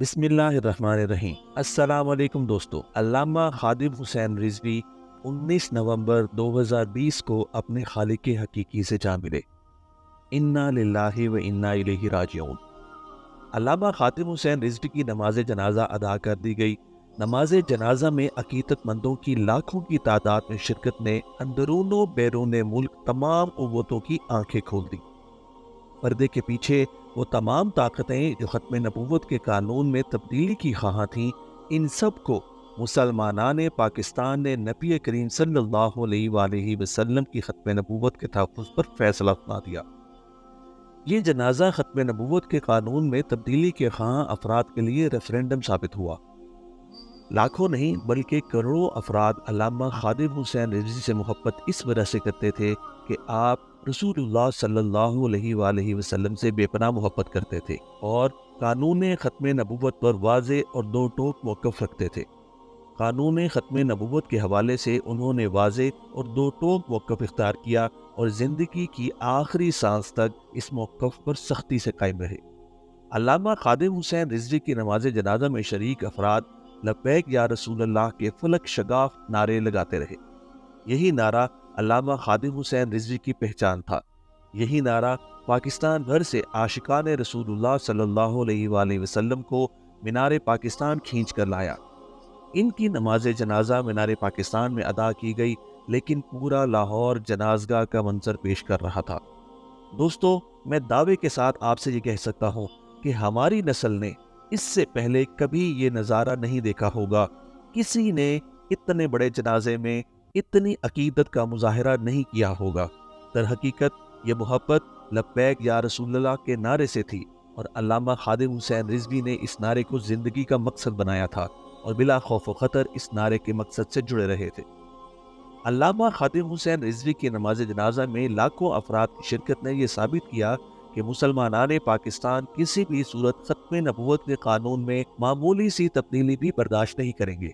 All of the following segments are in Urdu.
بسم اللہ الرحمن الرحیم۔ السلام علیکم دوستو۔ علامہ خادم حسین رضوی 19 نومبر 2020 کو اپنے خالق حقیقی سے جا ملے۔ انا للہ و انا الیہ راجعون۔ علامہ خادم حسین رضوی کی نماز جنازہ ادا کر دی گئی۔ نماز جنازہ میں عقیدت مندوں کی لاکھوں کی تعداد میں شرکت نے اندرون و بیرون ملک تمام قوتوں کی آنکھیں کھول دی۔ پردے کے پیچھے وہ تمام طاقتیں جو ختم نبوت کے قانون میں تبدیلی کی خواہاں تھیں، ان سب کو مسلمانان پاکستان نے نبی کریم صلی اللہ علیہ وآلہ وسلم کی ختم نبوت کے تحفظ پر فیصلہ سنا دیا۔ یہ جنازہ ختم نبوت کے قانون میں تبدیلی کے خواہاں افراد کے لیے ریفرنڈم ثابت ہوا۔ لاکھوں نہیں بلکہ کروڑوں افراد علامہ خادم حسین رضوی سے محبت اس وجہ سے کرتے تھے کہ آپ رسول اللہ صلی اللہ علیہ وآلہ وسلم سے بے پناہ محبت کرتے تھے اور قانون ختم نبوت پر واضح اور دو ٹوک موقف رکھتے تھے۔ قانون ختم نبوت کے حوالے سے انہوں نے واضح اور دو ٹوک موقف اختیار کیا اور زندگی کی آخری سانس تک اس موقف پر سختی سے قائم رہے۔ علامہ خادم حسین رضوی کی نماز جنازہ میں شریک افراد لبیک یا رسول اللہ کے فلک شگاف نعرے لگاتے رہے۔ یہی نعرہ علامہ خادم حسین رضوی کی پہچان تھا۔ یہی نعرہ پاکستان بھر سے عاشقان رسول اللہ صلی اللہ علیہ وآلہ وسلم کو مینار پاکستان کھینچ کر لایا۔ ان کی نماز جنازہ مینار پاکستان میں ادا کی گئی، لیکن پورا لاہور جنازگاہ کا منظر پیش کر رہا تھا۔ دوستو، میں دعوے کے ساتھ آپ سے یہ کہہ سکتا ہوں کہ ہماری نسل نے اس سے پہلے کبھی یہ نظارہ نہیں دیکھا ہوگا۔ کسی نے اتنے بڑے جنازے میں اتنی عقیدت کا مظاہرہ نہیں کیا ہوگا۔ در حقیقت یہ محبت لبیک یا رسول اللہ کے نعرے سے تھی، اور علامہ خادم حسین رضوی نے اس نعرے کو زندگی کا مقصد بنایا تھا اور بلا خوف و خطر اس نعرے کے مقصد سے جڑے رہے تھے۔ علامہ خادم حسین رضوی کی نماز جنازہ میں لاکھوں افراد کی شرکت نے یہ ثابت کیا کہ مسلمانان پاکستان کسی بھی صورت ختم نبوت کے قانون میں معمولی سی تبدیلی بھی برداشت نہیں کریں گے۔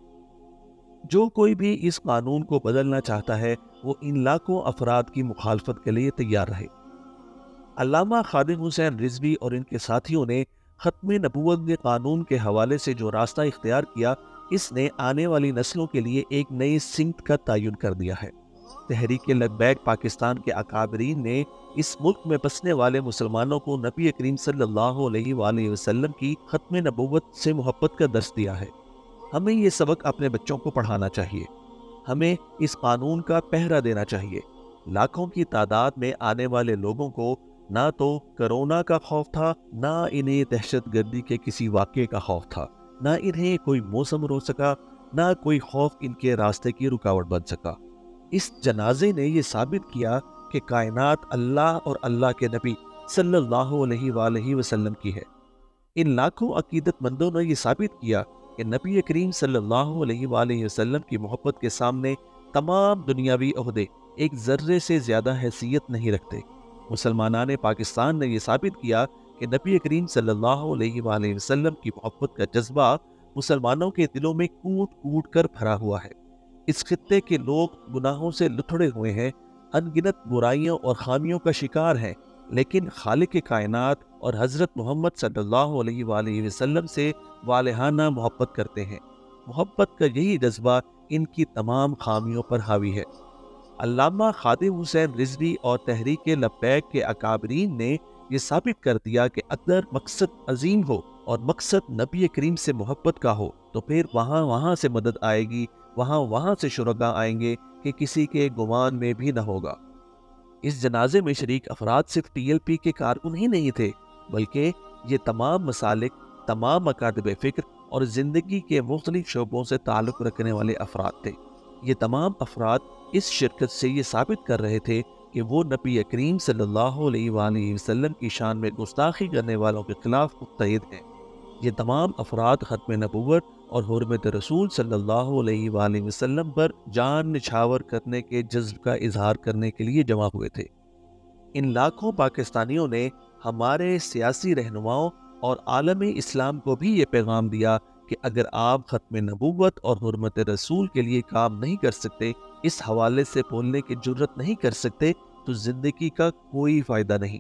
جو کوئی بھی اس قانون کو بدلنا چاہتا ہے وہ ان لاکھوں افراد کی مخالفت کے لیے تیار رہے۔ علامہ خادم حسین رضوی اور ان کے ساتھیوں نے ختم نبوت کے قانون کے حوالے سے جو راستہ اختیار کیا، اس نے آنے والی نسلوں کے لیے ایک نئی سمت کا تعین کر دیا ہے۔ تحریک لبیک پاکستان کے اکابرین نے اس ملک میں بسنے والے مسلمانوں کو نبی کریم صلی اللہ علیہ وآلہ وسلم کی ختم نبوت سے محبت کا درس دیا ہے۔ ہمیں یہ سبق اپنے بچوں کو پڑھانا چاہیے۔ ہمیں اس قانون کا پہرا دینا چاہیے۔ لاکھوں کی تعداد میں آنے والے لوگوں کو نہ تو کرونا کا خوف تھا، نہ انہیں دہشت گردی کے کسی واقعے کا خوف تھا، نہ انہیں کوئی موسم روک سکا، نہ کوئی خوف ان کے راستے کی رکاوٹ بن سکا۔ اس جنازے نے یہ ثابت کیا کہ کائنات اللہ اور اللہ کے نبی صلی اللہ علیہ وآلہ وسلم کی ہے۔ ان لاکھوں عقیدت مندوں نے یہ ثابت کیا کہ نبی کریم صلی اللہ علیہ وآلہ وسلم کی محبت کے سامنے تمام دنیاوی عہدے ایک ذرے سے زیادہ حیثیت نہیں رکھتے۔ مسلمانان پاکستان نے یہ ثابت کیا کہ نبی کریم صلی اللہ علیہ وآلہ وسلم کی محبت کا جذبہ مسلمانوں کے دلوں میں کوٹ کوٹ کر بھرا ہوا ہے۔ اس خطے کے لوگ گناہوں سے لتھڑے ہوئے ہیں، ان گنت برائیوں اور خامیوں کا شکار ہیں، لیکن خالق کائنات اور حضرت محمد صلی اللہ علیہ وآلہ وسلم سے والہانہ محبت کرتے ہیں۔ محبت کا یہی جذبہ ان کی تمام خامیوں پر حاوی ہے۔ علامہ خادم حسین رضوی اور تحریک لبیک کے اکابرین نے یہ ثابت کر دیا کہ اگر مقصد عظیم ہو اور مقصد نبی کریم سے محبت کا ہو تو پھر وہاں سے مدد آئے گی، وہاں سے شرکاء آئیں گے کہ کسی کے گمان میں بھی نہ ہوگا۔ اس جنازے میں شریک افراد صرف ٹی ایل پی کے کارکن ہی نہیں تھے، بلکہ یہ تمام مسالک، تمام مکاتب فکر اور زندگی کے مختلف شعبوں سے تعلق رکھنے والے افراد تھے۔ یہ تمام افراد اس شرکت سے یہ ثابت کر رہے تھے کہ وہ نبی کریم صلی اللہ علیہ وآلہ وسلم کی شان میں گستاخی کرنے والوں کے خلاف متحد ہیں۔ یہ تمام افراد ختم نبوت اور حرمت رسول صلی اللہ علیہ وآلہ وسلم پر جان نچھاور کرنے کے جذب کا اظہار کرنے کے لیے جمع ہوئے تھے۔ ان لاکھوں پاکستانیوں نے ہمارے سیاسی رہنماؤں اور عالم اسلام کو بھی یہ پیغام دیا کہ اگر آپ ختم نبوت اور حرمت رسول کے لیے کام نہیں کر سکتے، اس حوالے سے بولنے کی جرت نہیں کر سکتے، تو زندگی کا کوئی فائدہ نہیں۔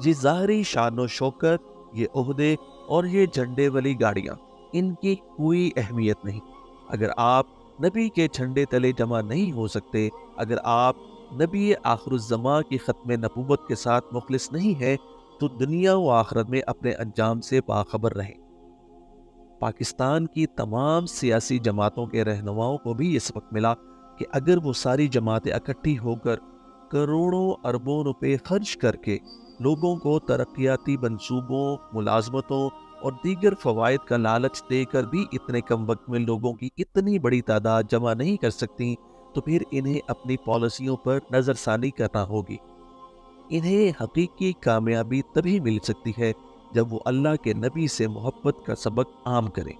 یہ ظاہری شان و شوکت یہ عہدے اور یہ جھنڈے والی گاڑیاں، ان کی کوئی اہمیت نہیں۔ اگر آپ نبی کے جھنڈے تلے جمع نہیں ہو سکتے، اگر آپ نبی آخر الزماں کی ختم نبوت کے ساتھ مخلص نہیں ہیں، تو دنیا و آخرت میں اپنے انجام سے باخبر رہیں۔ پاکستان کی تمام سیاسی جماعتوں کے رہنماؤں کو بھی یہ سبق ملا کہ اگر وہ ساری جماعتیں اکٹھی ہو کر کروڑوں اربوں روپے خرچ کر کے لوگوں کو ترقیاتی منصوبوں، ملازمتوں اور دیگر فوائد کا لالچ دے کر بھی اتنے کم وقت میں لوگوں کی اتنی بڑی تعداد جمع نہیں کر سکتی، تو پھر انہیں اپنی پالیسیوں پر نظر ثانی کرنا ہوگی۔ انہیں حقیقی کامیابی تبھی مل سکتی ہے جب وہ اللہ کے نبی سے محبت کا سبق عام کریں۔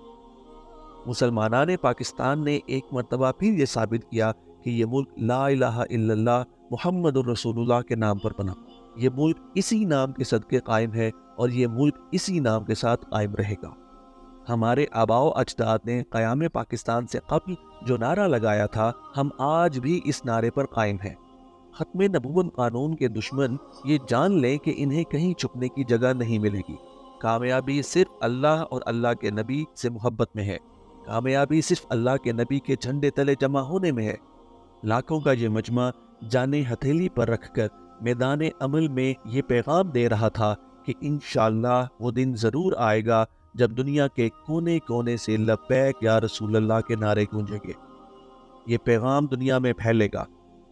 مسلمانان پاکستان نے ایک مرتبہ پھر یہ ثابت کیا کہ یہ ملک لا الہ الا اللہ محمد الرسول اللہ کے نام پر بنا۔ یہ ملک اسی نام کے صدقے قائم ہے اور یہ ملک اسی نام کے ساتھ قائم رہے گا۔ ہمارے آباء و اجداد نے قیام پاکستان سے قبل جو نعرہ لگایا تھا، ہم آج بھی اس نعرے پر قائم ہیں۔ ختم نبوت قانون کے دشمن یہ جان لیں کہ انہیں کہیں چھپنے کی جگہ نہیں ملے گی۔ کامیابی صرف اللہ اور اللہ کے نبی سے محبت میں ہے۔ کامیابی صرف اللہ کے نبی کے جھنڈے تلے جمع ہونے میں ہے۔ لاکھوں کا یہ مجمع جانیں ہتھیلی پر رکھ کر میدان عمل میں یہ پیغام دے رہا تھا کہ انشاءاللہ وہ دن ضرور آئے گا جب دنیا کے کونے کونے سے لبیک یا رسول اللہ کے نعرے گونجیں گے۔ یہ پیغام دنیا میں پھیلے گا۔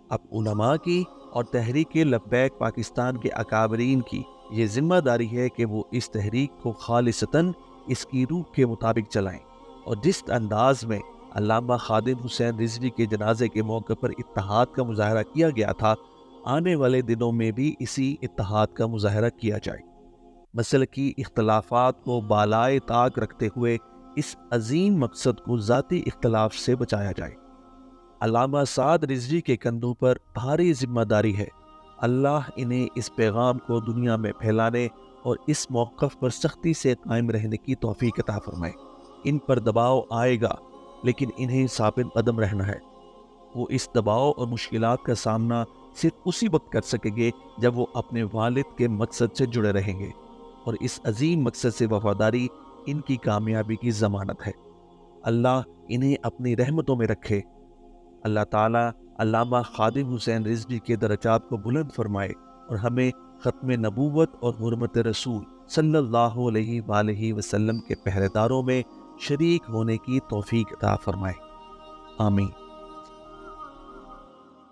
اب علماء کی اور تحریک لبیک پاکستان کے اکابرین کی یہ ذمہ داری ہے کہ وہ اس تحریک کو خالصتاً اس کی روح کے مطابق چلائیں، اور جس انداز میں علامہ خادم حسین رضوی کے جنازے کے موقع پر اتحاد کا مظاہرہ کیا گیا تھا، آنے والے دنوں میں بھی اسی اتحاد کا مظاہرہ کیا جائے۔ مسلکی اختلافات کو بالائے طاق رکھتے ہوئے اس عظیم مقصد کو ذاتی اختلاف سے بچایا جائے۔ علامہ سعد رضوی کے کندھوں پر بھاری ذمہ داری ہے۔ اللہ انہیں اس پیغام کو دنیا میں پھیلانے اور اس موقف پر سختی سے قائم رہنے کی توفیق عطا فرمائے۔ ان پر دباؤ آئے گا، لیکن انہیں ثابت قدم رہنا ہے۔ وہ اس دباؤ اور مشکلات کا سامنا صرف اسی وقت کر سکیں گے جب وہ اپنے والد کے مقصد سے جڑے رہیں گے، اور اس عظیم مقصد سے وفاداری ان کی کامیابی کی ضمانت ہے۔ اللہ انہیں اپنی رحمتوں میں رکھے۔ اللہ تعالیٰ علامہ خادم حسین رضوی کے درجات کو بلند فرمائے اور ہمیں ختم نبوت اور حرمت رسول صلی اللہ علیہ وآلہ وسلم کے پہرے داروں میں شریک ہونے کی توفیق عطا فرمائے۔ آمین۔